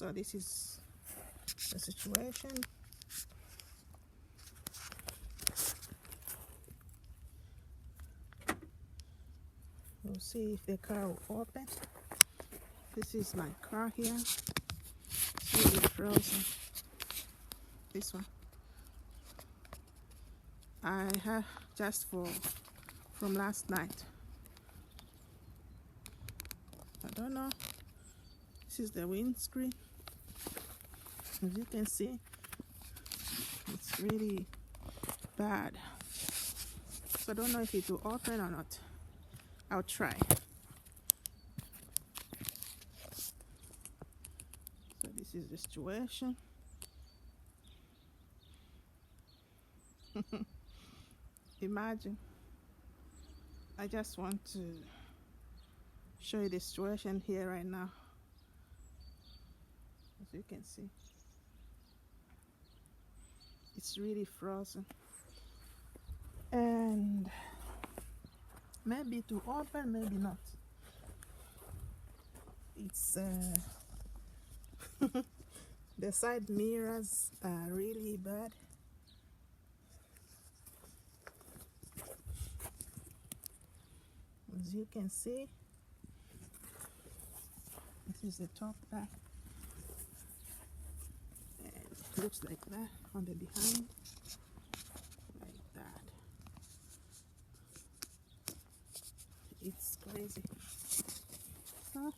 So this is the situation. We'll see if the car will open. This is my car here. It's really frozen. This one I have just from last night. I don't know. This is the windscreen. As you can see, it's really bad. So I don't know if it will open or not. I'll try. So this is the situation. Imagine. I just want to show you the situation here right now. As you can see, it's really frozen, and maybe to open, maybe not. It's the side mirrors are really bad. As you can see, this is the top back, and it looks like that on the behind, like that. It's crazy. Huh?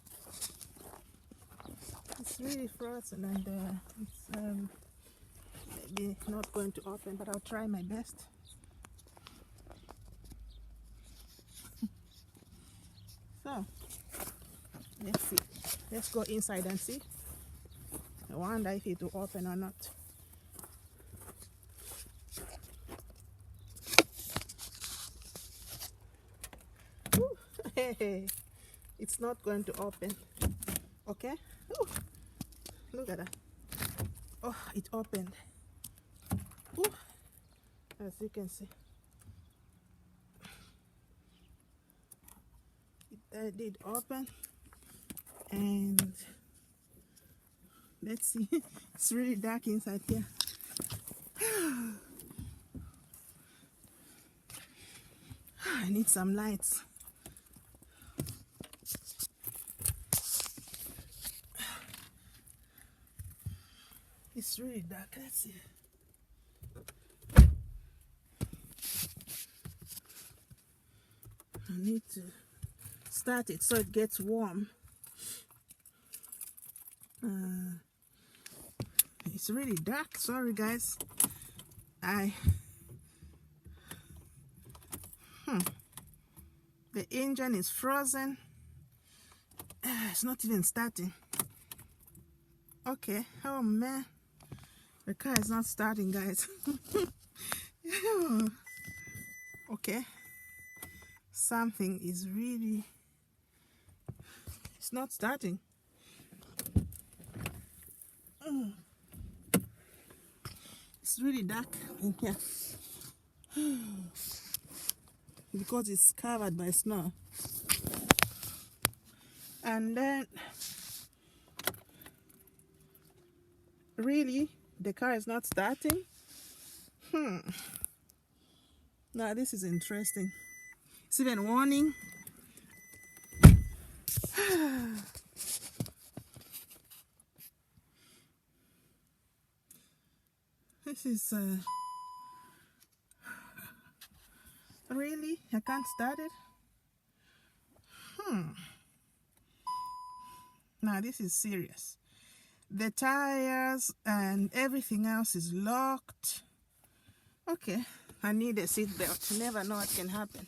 It's really frozen, and it's maybe not going to open, but I'll try my best. So let's see. Let's go inside and see. I wonder if it will open or not. Hey, it's not going to open. Okay. Ooh, look at that. Oh, it opened. Ooh, as you can see, it did open. And let's see. It's really dark inside here. I need some lights. It's really dark. Let's see. I need to start it so it gets warm. It's really dark. Sorry, guys. The engine is frozen. It's not even starting. Okay. Oh man, the car is not starting, guys. Okay. Something is really. It's not starting. It's really dark in here because it's covered by snow. And then really the car is not starting. Now this is interesting. It's even warning. This is really, I can't start it. Now this is serious. The tires and everything else is locked. Okay, I need a seatbelt. You never know what can happen.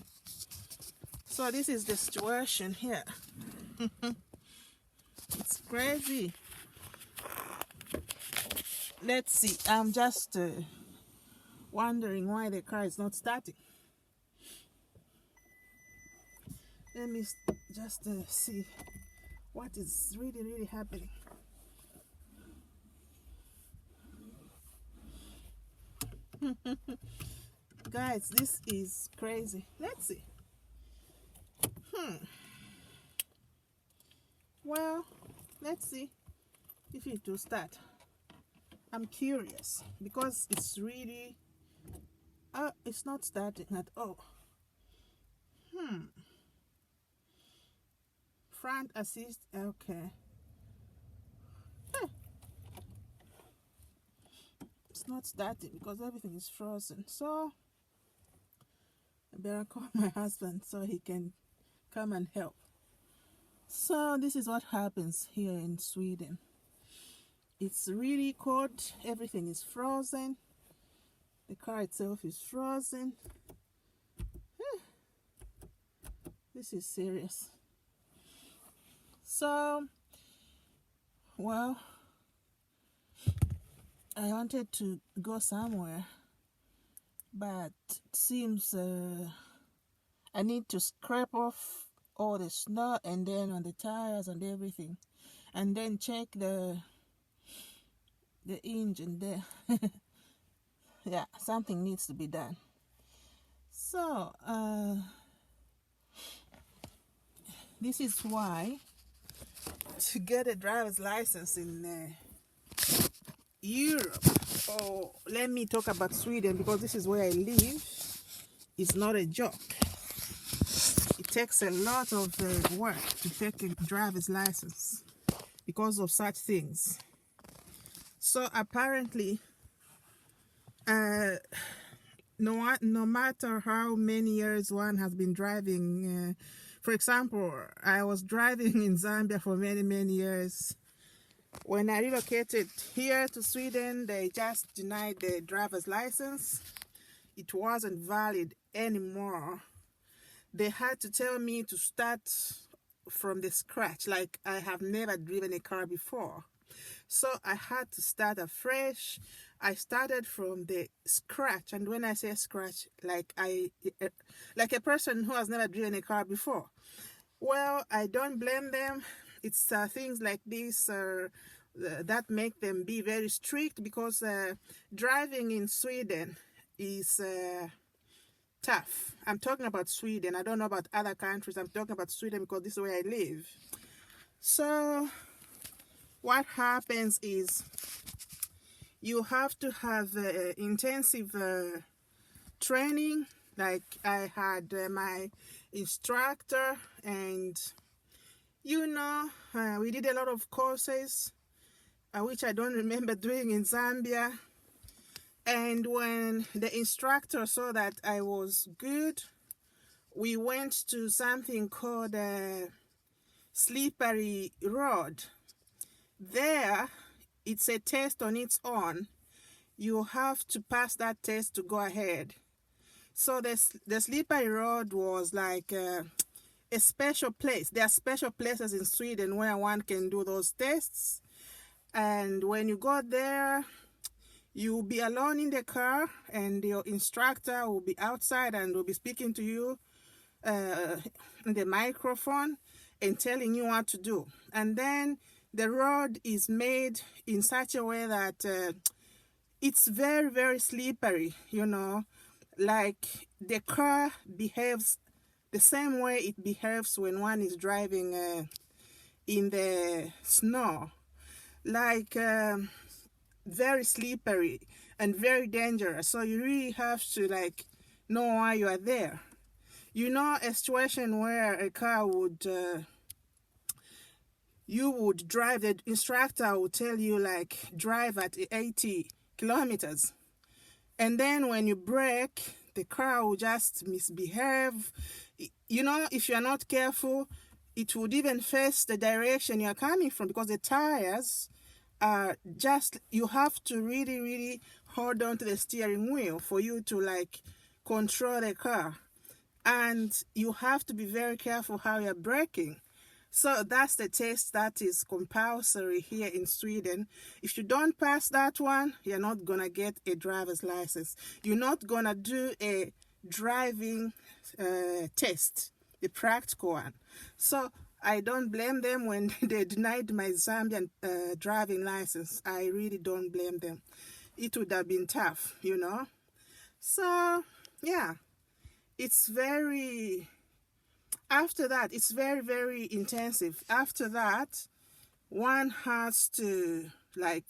So this is the situation here. It's crazy. Let's see. I'm just wondering why the car is not starting. Let me just see what is really happening. Guys, this is crazy. Let's see. Well, let's see. if it will start. I'm curious because it's really, it's not starting at all. Front assist, okay. It's not starting because everything is frozen. So I better call my husband so he can come and help. So this is what happens here in Sweden. It's really cold, everything is frozen. The car itself is frozen. This is serious. So, well, I wanted to go somewhere, but it seems I need to scrape off all the snow and then on the tires and everything, and then check the engine there. Yeah, something needs to be done. So this is why to get a driver's license in Europe, or let me talk about Sweden because this is where I live, it's not a joke. It takes a lot of work to take a driver's license because of such things. So apparently, no matter how many years one has been driving, for example, I was driving in Zambia for many years. When I relocated here to Sweden, they just denied the driver's license. It wasn't valid anymore. They had to tell me to start from the scratch, like I have never driven a car before. So I had to start afresh. I started from the scratch, and when I say scratch, like a person who has never driven a car before. Well, I don't blame them. It's things like this that make them be very strict because driving in Sweden is tough. I'm talking about Sweden. I don't know about other countries. I'm talking about Sweden because this is where I live. So what happens is you have to have intensive training. Like I had my instructor, and we did a lot of courses which I don't remember doing in Zambia. And when the instructor saw that I was good, we went to something called a slippery road. There, it's a test on its own. You have to pass that test to go ahead. So the slippery road was like a special place. There are special places in Sweden where one can do those tests. And when you go there, you'll be alone in the car, and your instructor will be outside and will be speaking to you in the microphone and telling you what to do. And then the road is made in such a way that it's very slippery, like the car behaves the same way it behaves when one is driving in the snow, like very slippery and very dangerous. So you really have to know why you are there. A situation where a car would you would drive, the instructor would tell you drive at 80 kilometers, and then when you brake, the car will just misbehave. If you're not careful, it would even face the direction you're coming from, because the tires are you have to really hold on to the steering wheel for you to control the car, and you have to be very careful how you're braking. So that's the test that is compulsory here in Sweden. If you don't pass that one, you're not gonna get a driver's license. You're not gonna do a driving test, the practical one. So I don't blame them when they denied my Zambian driving license. I really don't blame them. It would have been tough, So, yeah, after that, it's very intensive. After that, one has to, like,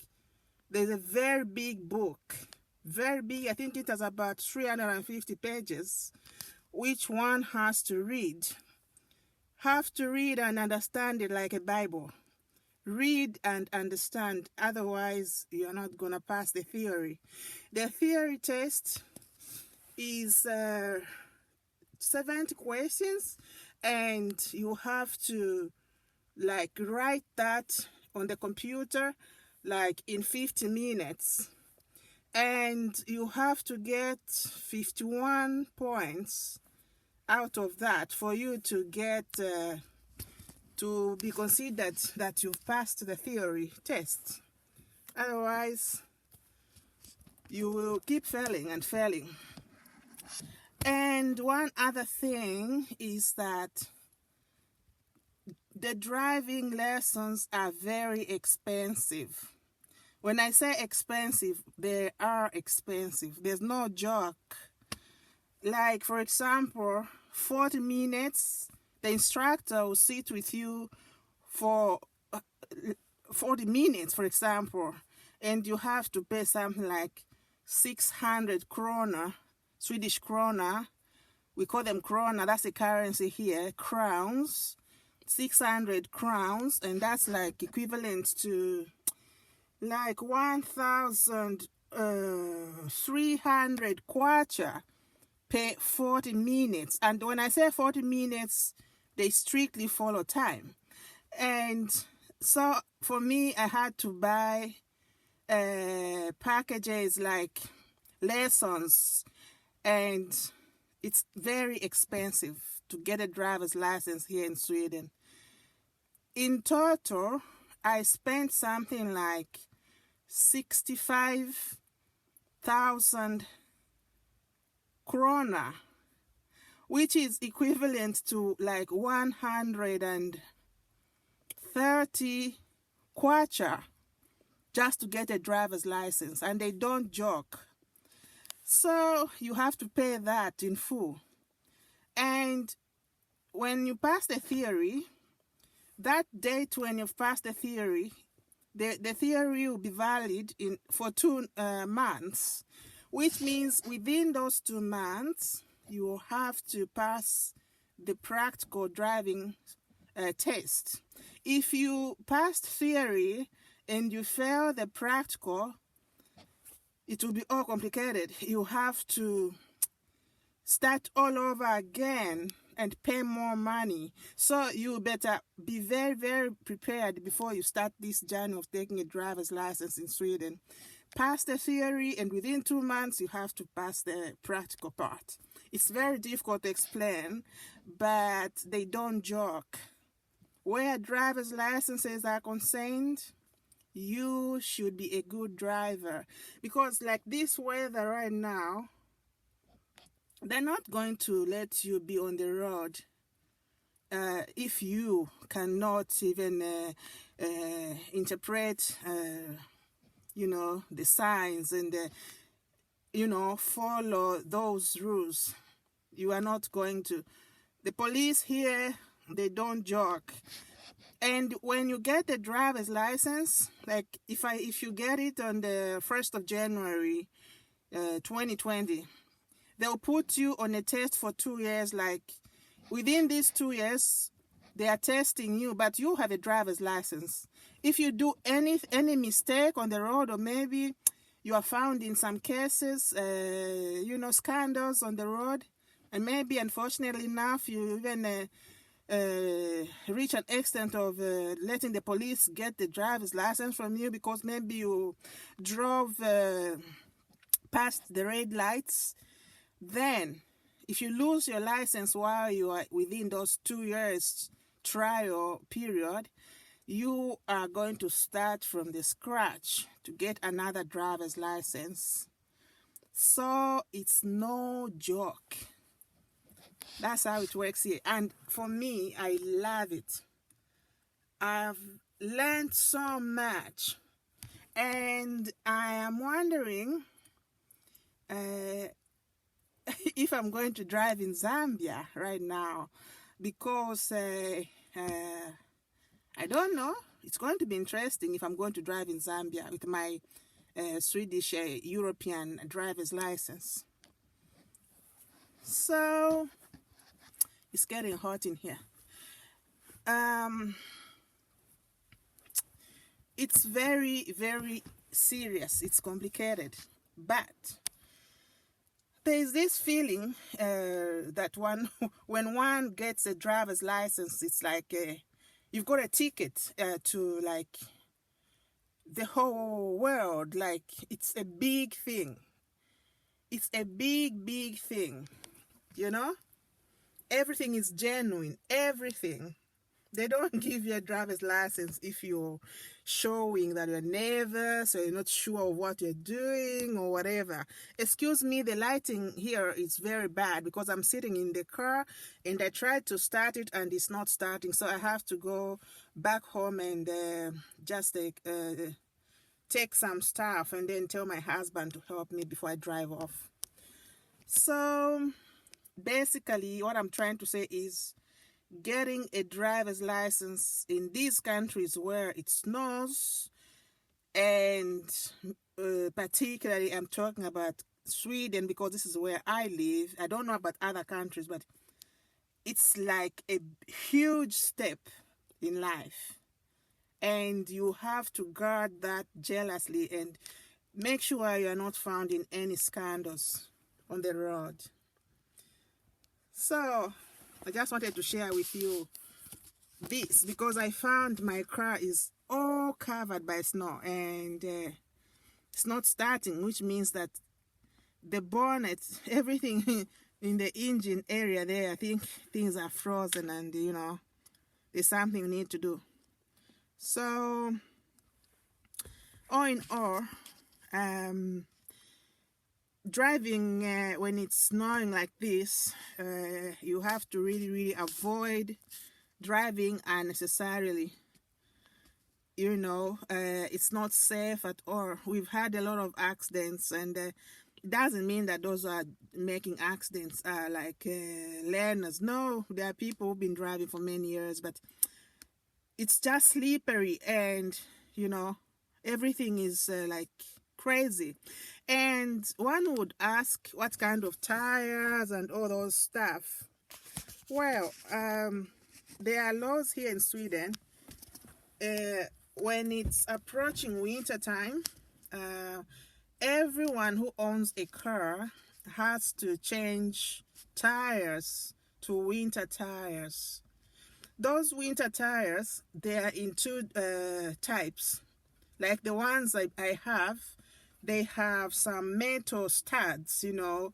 there's a very big book, very big. I think it has about 350 pages, which one has to read. Have to read and understand it like a Bible. Read and understand, otherwise you're not going to pass the theory. The theory test is 70 questions, and you have to, like, write that on the computer, like, in 50 minutes. And you have to get 51 points out of that for you to get to be considered that you've passed the theory test. Otherwise, you will keep failing and failing. And one other thing is that the driving lessons are very expensive. When I say expensive, they are expensive. There's no joke. Like, for example, 40 minutes, the instructor will sit with you for 40 minutes, for example, and you have to pay something like 600 krona, Swedish krona. We call them krona, that's the currency here, crowns, 600 crowns, and that's like equivalent to like 1,300 kwacha per 40 minutes. And when I say 40 minutes, they strictly follow time. And so for me, I had to buy packages like lessons, and it's very expensive to get a driver's license here in Sweden. In total, I spent something like 65,000 krona, which is equivalent to like 130 kwacha just to get a driver's license, and they don't joke. So you have to pay that in full. And when you pass the theory, that date when you've passed the theory, the theory will be valid for 2 months, which means within those 2 months, you will have to pass the practical driving test. If you passed theory and you fail the practical, it will be all complicated. You have to start all over again and pay more money. So you better be very, very prepared before you start this journey of taking a driver's license in Sweden. Pass the theory, and within 2 months, you have to pass the practical part. It's very difficult to explain, but they don't joke. Where driver's licenses are concerned, you should be a good driver. Because like this weather right now, they're not going to let you be on the road if you cannot even interpret, the signs and, follow those rules. You are not going to. The police here, they don't joke. And when you get the driver's license, like if you get it on the 1st of January, 2020, they'll put you on a test for 2 years. Like within these 2 years, they are testing you, but you have a driver's license. If you do any mistake on the road, or maybe you are found in some cases, scandals on the road, and maybe unfortunately enough, you even reach an extent of letting the police get the driver's license from you because maybe you drove past the red lights. Then, if you lose your license while you are within those 2 years trial period, you are going to start from the scratch to get another driver's license. So it's no joke. That's how it works here. And for me, I love it. I've learned so much. And I am wondering if I'm going to drive in Zambia right now, because I don't know. it's going to be interesting if I'm going to drive in Zambia with my Swedish European driver's license. So it's getting hot in here. It's very, very serious. It's complicated, but there's this feeling that when one gets a driver's license, it's like you've got a ticket to like the whole world. Like it's a big thing. It's a big, big thing. You know, everything is genuine. Everything. They don't give you a driver's license if you're showing that you're nervous or you're not sure of what you're doing or whatever. Excuse me, the lighting here is very bad because I'm sitting in the car and I tried to start it and it's not starting. So I have to go back home and just take some stuff and then tell my husband to help me before I drive off. So basically what I'm trying to say is, getting a driver's license in these countries where it snows, and particularly I'm talking about Sweden because this is where I live. I don't know about other countries, but it's like a huge step in life. And you have to guard that jealously and make sure you are not found in any scandals on the road. So I just wanted to share with you this because I found my car is all covered by snow and it's not starting, which means that the bonnet, everything in the engine area there, I think things are frozen and, you know, there's something we need to do. So, all in all, driving when it's snowing like this, you have to really avoid driving unnecessarily. You know, it's not safe at all. We've had a lot of accidents, and it doesn't mean that those are making accidents are like learners. No, there are people who've been driving for many years, but it's just slippery, and you know, everything is like crazy. And one would ask what kind of tires and all those stuff. Well, there are laws here in Sweden. When it's approaching winter time, everyone who owns a car has to change tires to winter tires. Those winter tires, they are in two types. Like the ones I have, they have some metal studs, you know.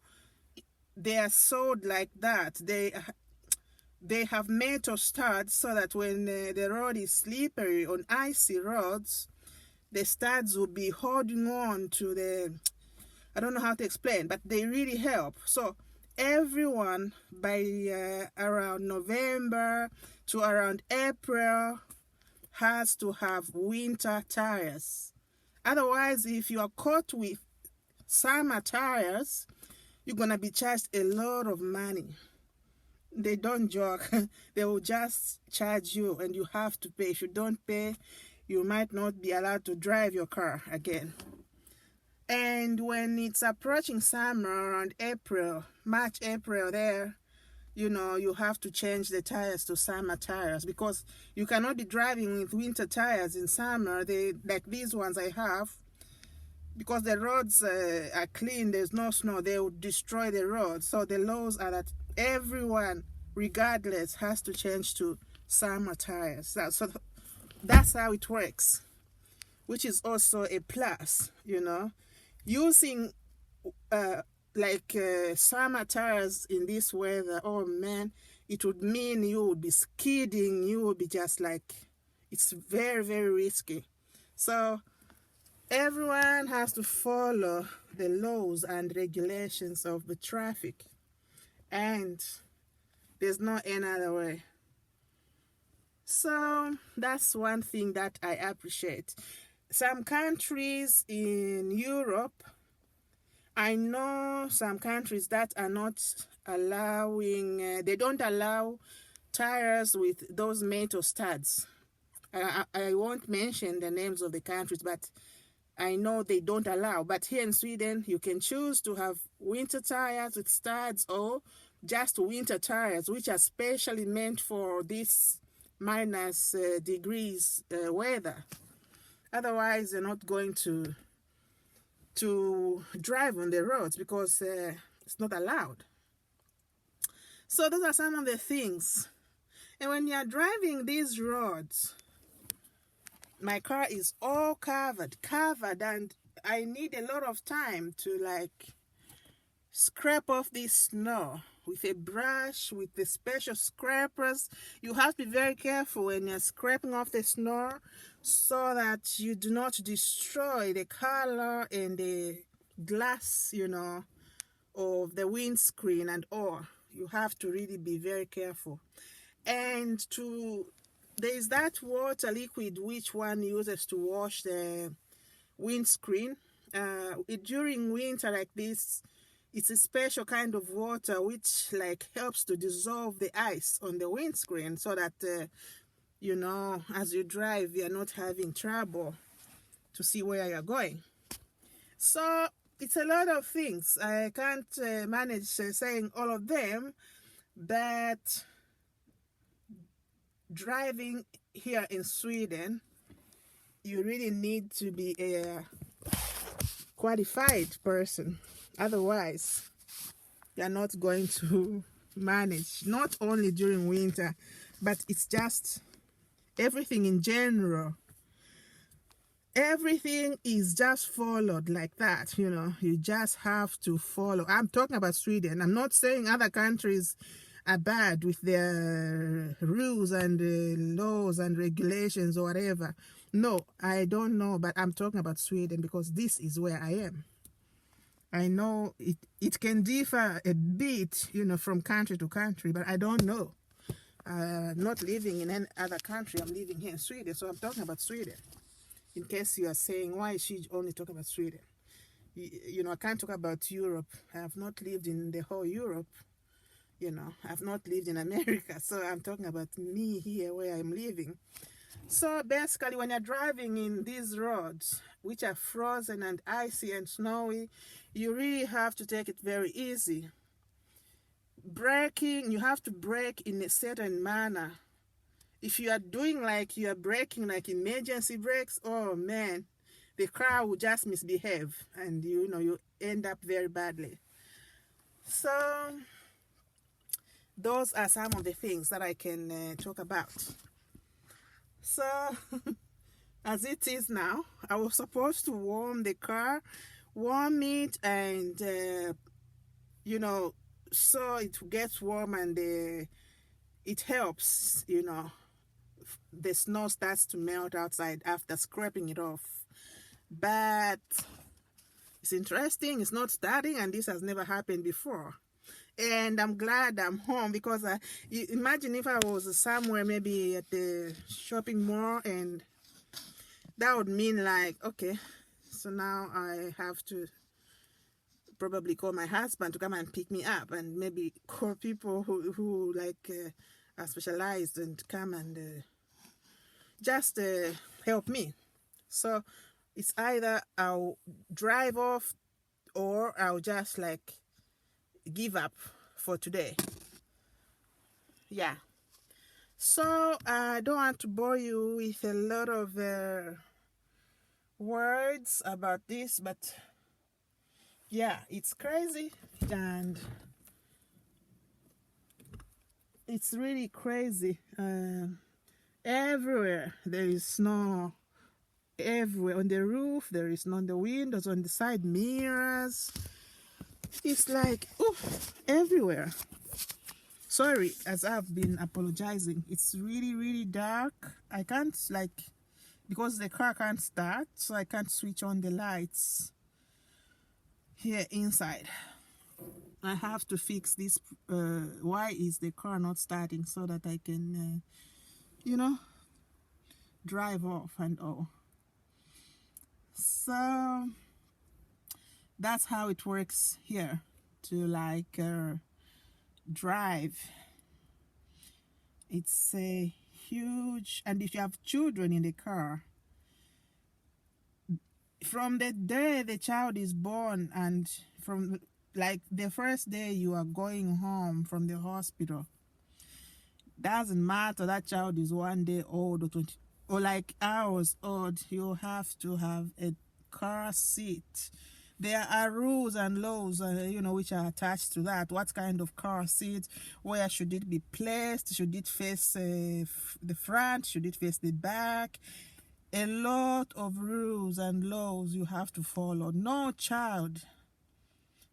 They are sewed like that. They have metal studs so that when the road is slippery on icy roads, the studs will be holding on to the, I don't know how to explain, but they really help. So everyone by around November to around April has to have winter tires. Otherwise, if you are caught with summer tires, you're going to be charged a lot of money. They don't joke. They will just charge you and you have to pay. If you don't pay, you might not be allowed to drive your car again. And when it's approaching summer around April, March, April there, you know, you have to change the tires to summer tires because you cannot be driving with winter tires in summer. They like these ones I have, because the roads are clean, there's no snow, they will destroy the roads. So the laws are that everyone, regardless, has to change to summer tires. So that's how it works, which is also a plus, you know. Using summer tires in this weather, oh man, it would mean you would be skidding, you would be just like, it's very, very risky. So everyone has to follow the laws and regulations of the traffic, and there's no any other way. So that's one thing that I appreciate. Some countries in Europe, I know some countries that are not allowing, they don't allow tires with those metal studs. I won't mention the names of the countries, but I know they don't allow. But here in Sweden, you can choose to have winter tires with studs or just winter tires, which are specially meant for this minus degrees weather. Otherwise, they're not going to drive on the roads because it's not allowed. So those are some of the things. And when you're driving these roads, my car is all covered, and I need a lot of time to like scrape off this snow with a brush, with the special scrapers. You have to be very careful when you're scraping off the snow so that you do not destroy the color and the glass, of the windscreen and all. You have to really be very careful. And there's that water liquid which one uses to wash the windscreen. During winter like this, it's a special kind of water which like helps to dissolve the ice on the windscreen so that, as you drive, you're not having trouble to see where you're going. So it's a lot of things. I can't manage saying all of them, but driving here in Sweden, you really need to be a qualified person. Otherwise, you're not going to manage, not only during winter, but it's just everything in general. Everything is just followed like that, you just have to follow. I'm talking about Sweden. I'm not saying other countries are bad with their rules and laws and regulations or whatever. No, I don't know, but I'm talking about Sweden because this is where I am. I know it can differ a bit, from country to country, but I don't know. I'm not living in any other country. I'm living here in Sweden, so I'm talking about Sweden. In case you are saying, why is she only talking about Sweden? I can't talk about Europe. I have not lived in the whole Europe. I've not lived in America, so I'm talking about me here where I'm living. So basically, when you're driving in these roads, which are frozen and icy and snowy, you really have to take it very easy. Braking, you have to brake in a certain manner. If you are doing like you are braking like emergency brakes, oh man, the car will just misbehave and you end up very badly. So those are some of the things that I can talk about. So as it is now, I was supposed to warm the car, warm it, and so it gets warm and it helps, the snow starts to melt outside after scraping it off. But it's interesting, it's not starting, and this has never happened before. And I'm glad I'm home because imagine if I was somewhere, maybe at the shopping mall, and that would mean like, okay, so now I have to probably call my husband to come and pick me up, and maybe call people who are specialized and come and just help me. So it's either I'll drive off or I'll just give up for today. Yeah. So I don't want to bore you with a lot of words about this, but yeah, it's crazy and it's really crazy. Everywhere there is snow. Everywhere on the roof, there is snow on the windows, on the side mirrors. It's like, everywhere. Sorry, as I've been apologizing. It's really, really dark. I can't because the car can't start, so I can't switch on the lights here inside. I have to fix this. Why is the car not starting so that I can, drive off and all. So that's how it works here to drive. It's huge, and if you have children in the car, from the day the child is born and from like the first day you are going home from the hospital, doesn't matter that child is 1 day old or 20 or like hours old, you have to have a car seat. There are rules and laws, which are attached to that. What kind of car seat? Where should it be placed? Should it face the front? Should it face the back? A lot of rules and laws you have to follow. No child.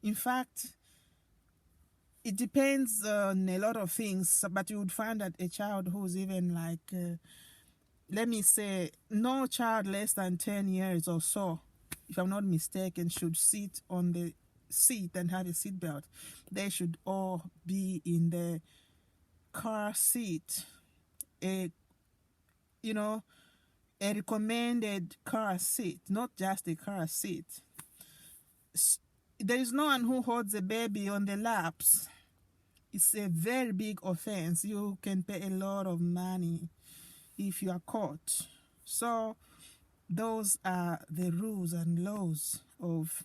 In fact, it depends on a lot of things, but you would find that a child who's even like, let me say, no child less than 10 years or so, if I'm not mistaken, should sit on the seat and have a seatbelt. They should all be in the car seat. A recommended car seat, not just a car seat. There is no one who holds a baby on the laps. It's a very big offense. You can pay a lot of money if you are caught. So those are the rules and laws of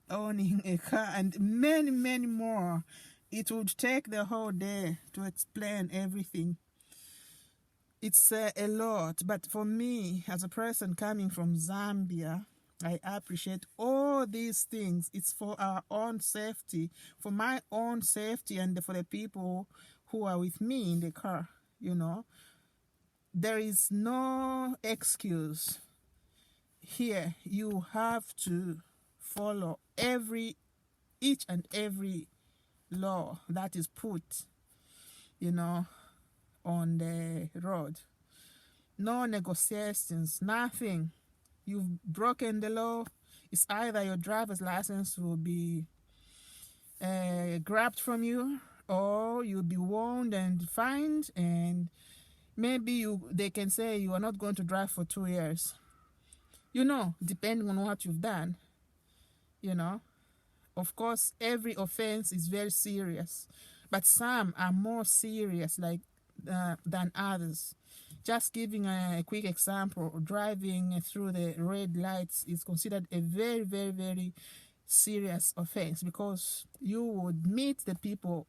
owning a car, and many, many more. It would take the whole day to explain everything. It's a lot, but for me, as a person coming from Zambia, I appreciate all these things. It's for our own safety, for my own safety, and for the people who are with me in the car, There is no excuse here. You have to follow each and every law that is put, on the road. No negotiations, nothing. You've broken the law. It's either your driver's license will be grabbed from you, or you'll be warned and fined, and maybe they can say you are not going to drive for 2 years. Depending on what you've done. Of course, every offense is very serious, but some are more serious than others. Just giving a quick example, driving through the red lights is considered a very, very, very serious offense, because you would meet the people,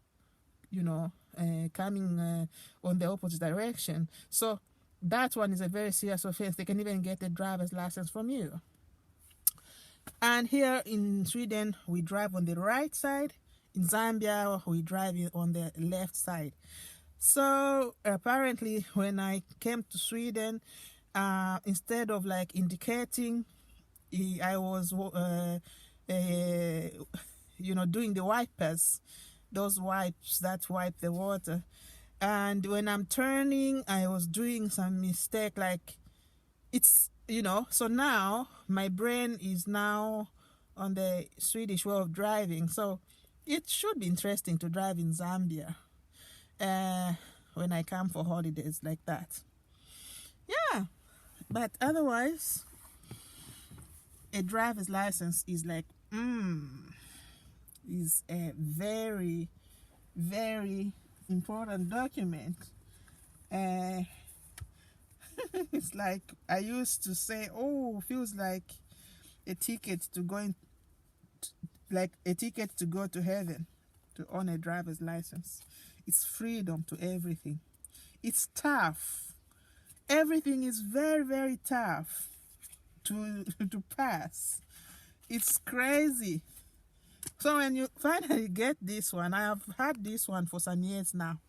coming on the opposite direction. So that one is a very serious offense. They can even get a driver's license from you. And here in Sweden, we drive on the right side. In Zambia, we drive on the left side. So apparently, when I came to Sweden, instead of indicating, I was, doing the wipers, those wipes that wipe the water. And when I'm turning, I was doing some mistake, so now my brain is now on the Swedish way of driving. So it should be interesting to drive in Zambia when I come for holidays like that. Yeah, but otherwise, a driver's license is is a very, very important document. It's like I used to say, feels like a ticket to go to heaven, to own a driver's license. It's freedom to everything. It's tough. Everything is very, very tough to pass. It's crazy. So when you finally get this one, I have had this one for some years now.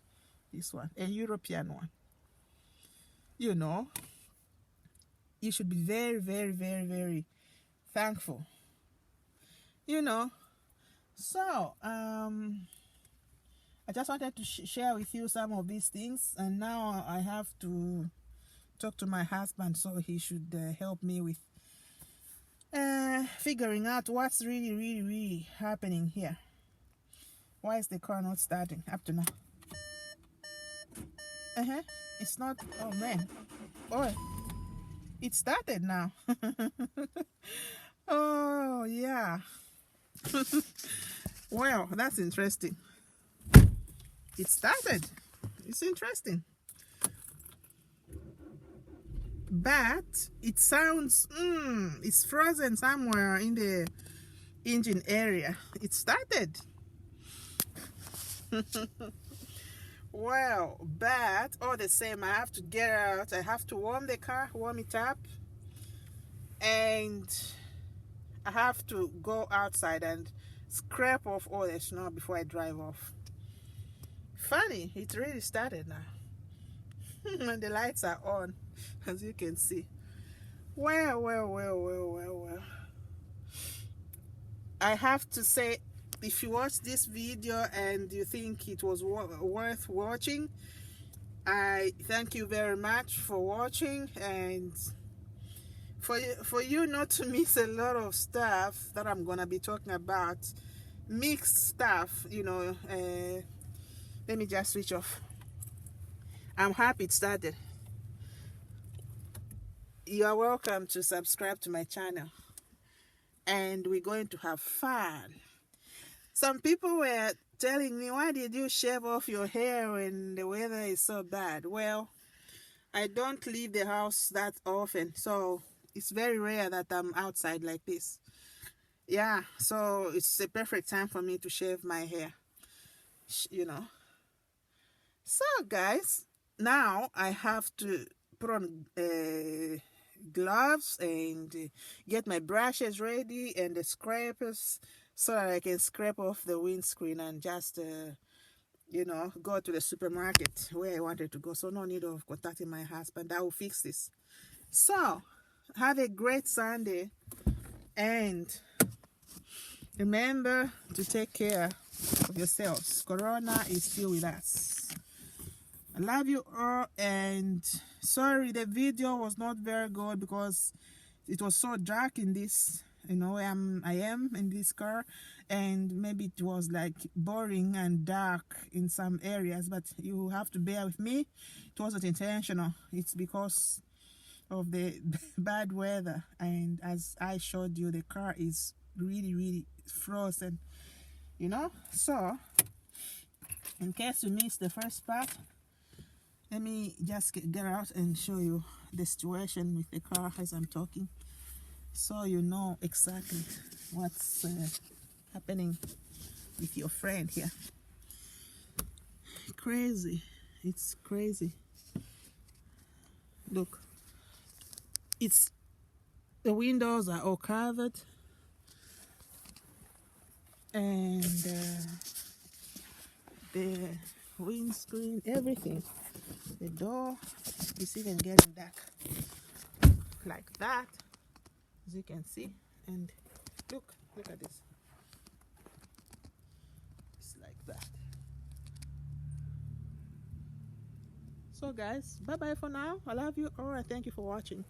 This one, a European one. You should be very, very, very, very thankful. So I just wanted to share with you some of these things, and now I have to talk to my husband, so he should help me with figuring out what's really, really, really happening here. Why is the car not starting up to now? It's not. Oh man. Oh, it started now. Oh yeah. Well, that's interesting. It started. It's interesting. but it sounds it's frozen somewhere in the engine area. It started. Well, but all the same, I have to get out. I have to warm the car, warm it up, and I have to go outside and scrape off all the snow before I drive off. Funny, it really started now. And the lights are on, as you can see. Well. I have to say, if you watch this video and you think it was worth watching, I thank you very much for watching, and for you not to miss a lot of stuff that I'm gonna be talking about, mixed stuff, you know. Let me just switch off. I'm happy it started. You are welcome to subscribe to my channel, and we're going to have fun. Some people were telling me, why did you shave off your hair when the weather is so bad? Well, I don't leave the house that often, so it's very rare that I'm outside like this. Yeah, so it's a perfect time for me to shave my hair, you know. So guys, now I have to put on gloves and get my brushes ready and the scrapers, so that I can scrape off the windscreen and just you know, go to the supermarket where I wanted to go. So no need of contacting my husband. I will fix this. So have a great Sunday, and remember to take care of yourselves. Corona is still with us. I love you all, and sorry the video was not very good because it was so dark in this, you know, I am in this car, and maybe it was like boring and dark in some areas, but you have to bear with me. It wasn't intentional. It's because of the bad weather, and as I showed you, the car is really frozen, you know. So in case you missed the first part, let me just get out and show you the situation with the car as I'm talking, so you know exactly what's happening with your friend here. Crazy. It's crazy. Look, it's the windows are all covered, and the windscreen, everything, the door is even getting dark like that, as you can see. And look at this, it's like that. So guys, bye bye for now. I love you all, and thank you for watching.